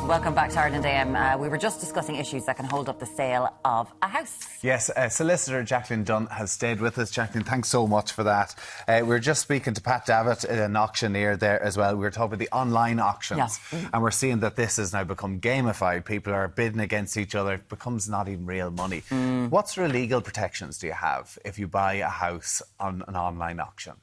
Welcome back to Ireland AM. We were just discussing issues that can hold up the sale of a house. Yes, Solicitor Jacqueline Dunne has stayed with us. Jacqueline, thanks so much for that. We were just speaking to Pat Davitt, an auctioneer there as well. We were talking about the online auctions, and we're seeing that this has now become gamified. People are bidding against each other. It becomes not even real money. What sort of legal protections do you have if you buy a house on an online auction?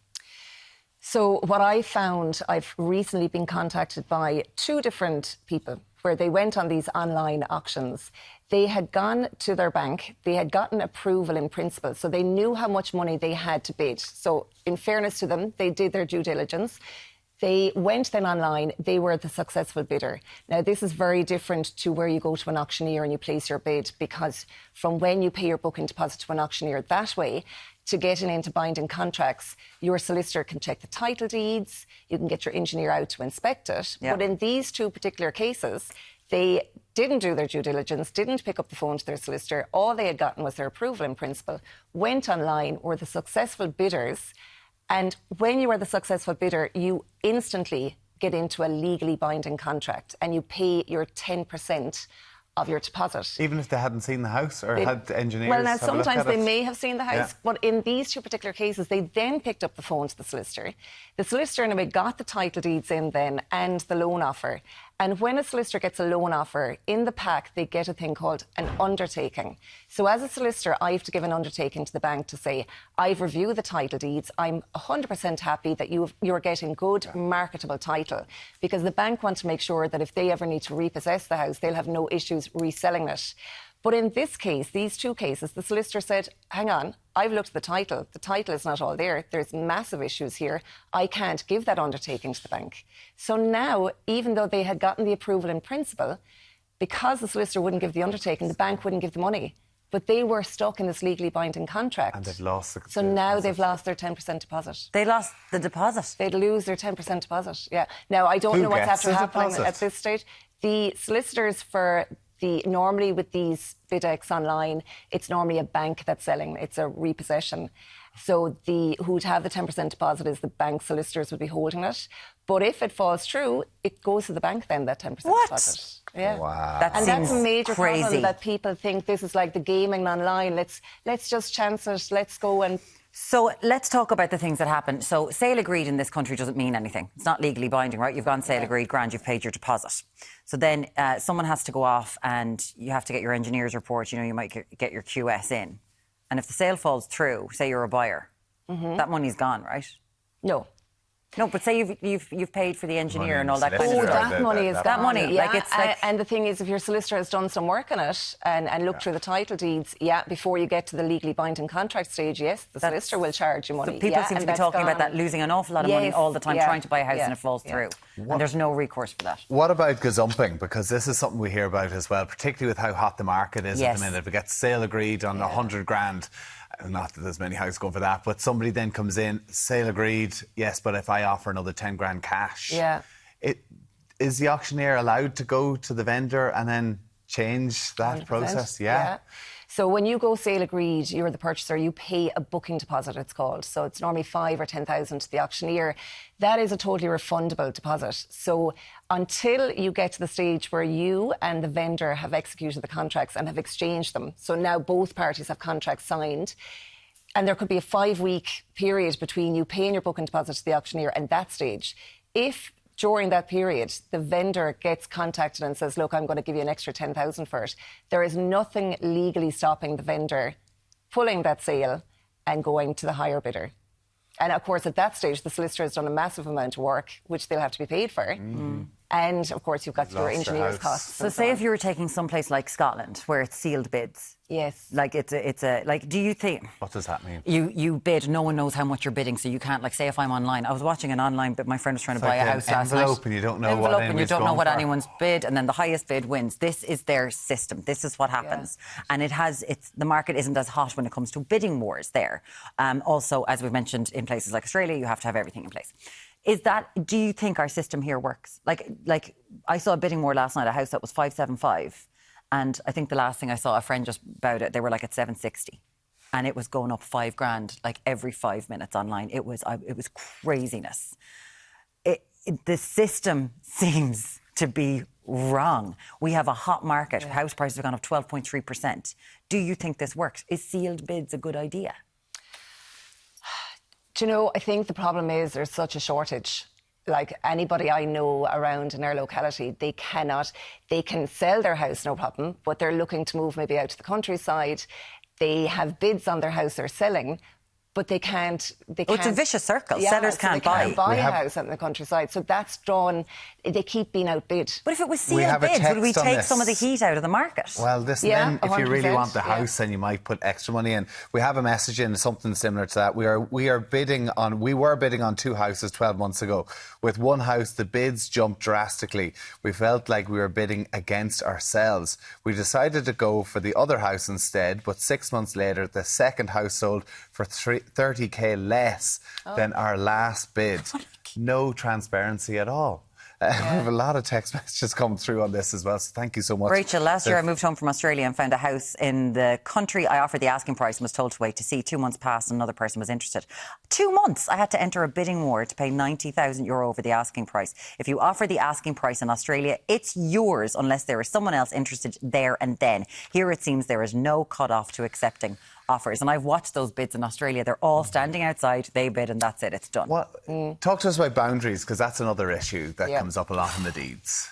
So what I found, I've recently been contacted by two different people where they went on these online auctions. They had gone to their bank, they had gotten approval in principle, so they knew how much money they had to bid. So in fairness to them, they did their due diligence. They went then online, they were the successful bidder. Now, this is very different to where you go to an auctioneer and you place your bid, because from when you pay your booking deposit to an auctioneer that way, to getting into binding contracts, your solicitor can check the title deeds, you can get your engineer out to inspect it. But in these two particular cases, they didn't do their due diligence, didn't pick up the phone to their solicitor. All they had gotten was their approval in principle, went online, were the successful bidders. And when you are the successful bidder, you instantly get into a legally binding contract and you pay your 10% of your deposit. Even if they hadn't seen the house or had engineers? Well, now, have a look sometimes at they it? may have seen the house, but in these two particular cases, they then picked up the phone to the solicitor. The solicitor, in a way, got the title deeds in then and the loan offer. And when a solicitor gets a loan offer, in the pack, they get a thing called an undertaking. So as a solicitor, I have to give an undertaking to the bank to say, I've reviewed the title deeds. I'm 100% happy that you're getting good, marketable title. Because the bank wants to make sure that if they ever need to repossess the house, they'll have no issues reselling it. But in this case, these two cases, the solicitor said, hang on, I've looked at the title. The title is not all there. There's massive issues here. I can't give that undertaking to the bank. So now, even though they had gotten the approval in principle, because the solicitor wouldn't give the undertaking, the bank wouldn't give the money. But they were stuck in this legally binding contract. And they've lost the So now they've lost their 10% deposit. They lost the deposit? They'd lose their 10% deposit, yeah. Now, I don't know what's after happening at this stage. The solicitors for normally with these bidex online, it's normally a bank that's selling. It's a repossession. So who'd have the 10% deposit is the bank solicitors would be holding it. But if it falls through, it goes to the bank then, that 10% deposit. Yeah. Wow. That's a major crazy. problem, that people think this is like the gaming online. Let's just chance it. Let's go and... So let's talk about the things that happen. So sale agreed in this country doesn't mean anything. It's not legally binding, right? You've gone sale agreed, grand, you've paid your deposit. So then someone has to go off and you have to get your engineer's report. You know, you might get your QS in. And if the sale falls through, say you're a buyer, that money's gone, right? No. No, but say you've paid for the engineer and all that kind of Oh, stuff. that money is gone. That money, yeah. like it's like... And the thing is, if your solicitor has done some work on it and looked through the title deeds, before you get to the legally binding contract stage, yes, the solicitor will charge you money. So people seem to be talking about that, losing an awful lot of money all the time, trying to buy a house and it falls through. And there's no recourse for that. What about gazumping? Because this is something we hear about as well, particularly with how hot the market is at the minute. If it gets sale agreed on 100 grand, not that there's many houses going for that, but somebody then comes in, sale agreed, yes, but if I offer another 10 grand cash, is the auctioneer allowed to go to the vendor and then change that 100%. process? So when you go sale agreed, you're the purchaser, you pay a booking deposit, it's called. So it's normally 5,000 or 10,000 to the auctioneer. That is a totally refundable deposit. So until you get to the stage where you and the vendor have executed the contracts and have exchanged them, so now both parties have contracts signed, and there could be a 5-week period between you paying your booking deposit to the auctioneer and that stage. If during that period, the vendor gets contacted and says, look, I'm going to give you an extra 10,000 for it, there is nothing legally stopping the vendor pulling that sale and going to the higher bidder. And of course, at that stage, the solicitor has done a massive amount of work, which they'll have to be paid for. And of course, you've got your engineer's costs. So say if you were taking someplace like Scotland, where it's sealed bids. Yes. Like it's a like, do you think... What does that mean? You bid, no one knows how much you're bidding, so you can't, like, say if I'm online. I was watching an online bid, my friend was trying to buy a house last night. Envelope and you don't know what anyone's bid, and then the highest bid wins. This is their system. This is what happens. And the market isn't as hot when it comes to bidding wars there. Also, as we've mentioned, in places like Australia, you have to have everything in place. Do you think our system here works? Like I saw a bidding war last night, a house that was 575, and I think the last thing I saw, a friend just bowed it, they were like at 760, and it was going up 5 grand like every 5 minutes online. It was craziness. The system seems to be wrong. We have a hot market. House prices have gone up 12.3%. Do you think this works? Is sealed bids a good idea? Do you know, I think the problem is there's such a shortage. Like anybody I know around in our locality, they can sell their house, no problem, but they're looking to move maybe out to the countryside. They have bids on their house they're selling, but they can't. It's a vicious circle. Yeah, Sellers can't buy. They can't buy a house out in the countryside, so that's drawn. They keep being outbid. But if it was sealed bids, would we take some of the heat out of the market? Well, then if you really want the house, then you might put extra money in. We have a message in, something similar to that. We were bidding on 2 houses 12 months ago. With one house, the bids jumped drastically. We felt like we were bidding against ourselves. We decided to go for the other house instead, but 6 months later, the second house sold for 30k less than our last bid. No transparency at all. We have a lot of text messages come through on this as well, so thank you so much. Rachel, last year I moved home from Australia and found a house in the country. I offered the asking price and was told to wait to see. 2 months passed and another person was interested. 2 months I had to enter a bidding war to pay €90,000 over the asking price. If you offer the asking price in Australia, it's yours unless there is someone else interested there and then. Here it seems there is no cut-off to accepting offers. And I've watched those bids in Australia. They're all standing outside, they bid and that's it, it's done. Talk to us about boundaries, because that's another issue that comes up a lot in the deeds.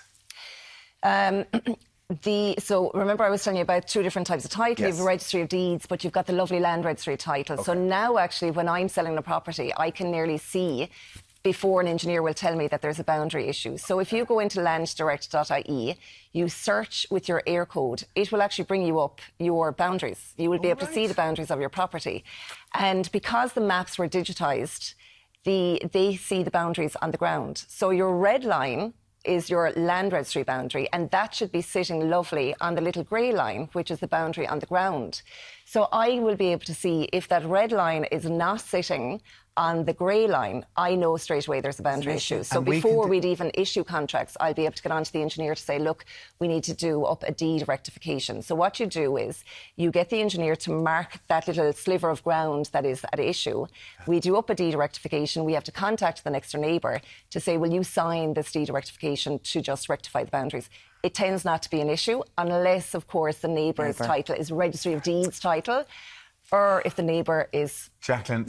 So remember I was telling you about 2 different types of title. You have a registry of deeds, but you've got the lovely land registry title. Okay. So now actually when I'm selling a property, I can nearly see before an engineer will tell me that there's a boundary issue. So if you go into landdirect.ie, you search with your air code, it will actually bring you up your boundaries. You will be able to see the boundaries of your property. And because the maps were digitised, they see the boundaries on the ground. So your red line is your land registry boundary, and that should be sitting lovely on the little grey line, which is the boundary on the ground. So I will be able to see if that red line is not sitting on the grey line, I know straight away there's a boundary issue. So before we'd even issue contracts, I'll be able to get onto the engineer to say, look, we need to do up a deed rectification. So what you do is you get the engineer to mark that little sliver of ground that is at issue. We do up a deed rectification. We have to contact the next door neighbour to say, will you sign this deed rectification to just rectify the boundaries? It tends not to be an issue unless, of course, the neighbour's title is Registry of Deeds title, or if the neighbour is Jacqueline,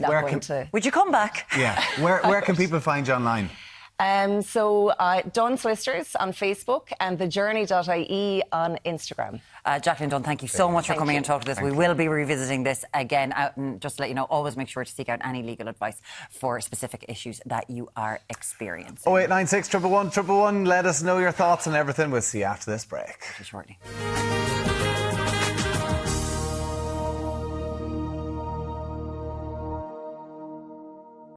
would you come back? Yeah. Where can people find you online? Dunne Solicitors on Facebook and thejourney.ie on Instagram. Jacqueline Dunne, thank you so much for coming and talking to us. We will be revisiting this again. And just to let you know, always make sure to seek out any legal advice for specific issues that you are experiencing. 0896 111 111. Let us know your thoughts on everything. We'll see you after this break. Shortly.